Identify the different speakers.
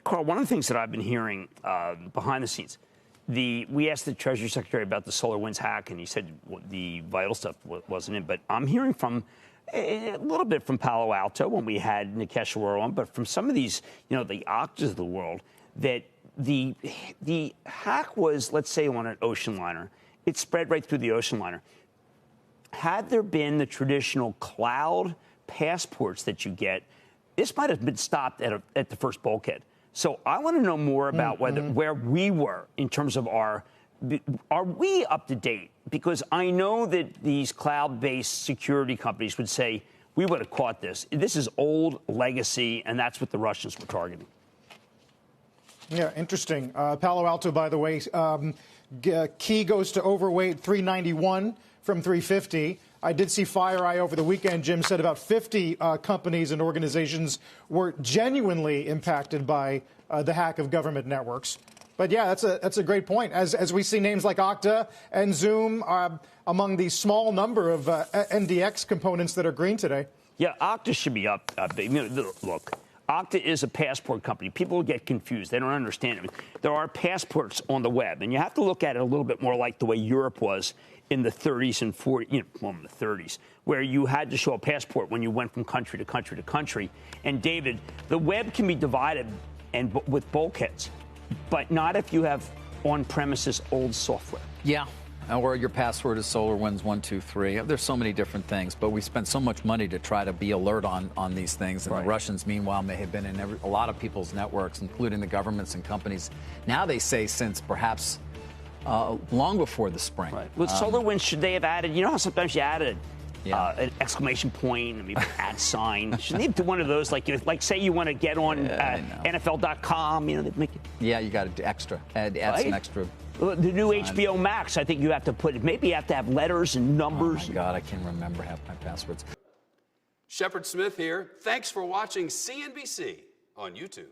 Speaker 1: Carl, one of the things that I've been hearing behind the scenes, we asked the Treasury Secretary about the SolarWinds hack, and he said the vital stuff wasn't in. But I'm hearing from a little bit from Palo Alto when we had Nikesh Arora on, but from some of these, the Oktas of the world, that the hack was, let's say, on an ocean liner. It spread right through the ocean liner. Had there been the traditional cloud passports that you get, this might have been stopped at the first bulkhead. So I want to know more about where we were in terms of are we up to date? Because I know that these cloud-based security companies would say, we would have caught this. This is old legacy, and that's what the Russians were targeting.
Speaker 2: Yeah, interesting. Palo Alto, by the way, key goes to overweight 391 from 350. I did see FireEye over the weekend. Jim said about 50 companies and organizations were genuinely impacted by the hack of government networks. But yeah, that's a great point. As we see names like Okta and Zoom among the small number of NDX components that are green today.
Speaker 1: Yeah, Okta should be up. Look, Okta is a passport company. People get confused. They don't understand it. There are passports on the web, and you have to look at it a little bit more like the way Europe was in the 30s and 40s, in the 30s, where you had to show a passport when you went from country to country to country. And David, the web can be divided with bulkheads, but not if you have on-premises old software.
Speaker 3: Yeah. Or your password is SolarWinds123. There's so many different things, but we spent so much money to try to be alert on these things. And the Russians, meanwhile, may have been in a lot of people's networks, including the governments and companies. Now they say since perhaps long before the spring.
Speaker 1: Right. With SolarWinds, should they have added, how sometimes you added an exclamation point, maybe an @ sign. Should they do one of those, like say you want to get on NFL.com, they'd make it.
Speaker 3: Yeah, you got to do extra, add some extra.
Speaker 1: The new HBO Max, I think you have to put, maybe you have to have letters and numbers.
Speaker 3: Oh, my God, I can't remember half my passwords.
Speaker 4: Shepard Smith here. Thanks for watching CNBC on YouTube.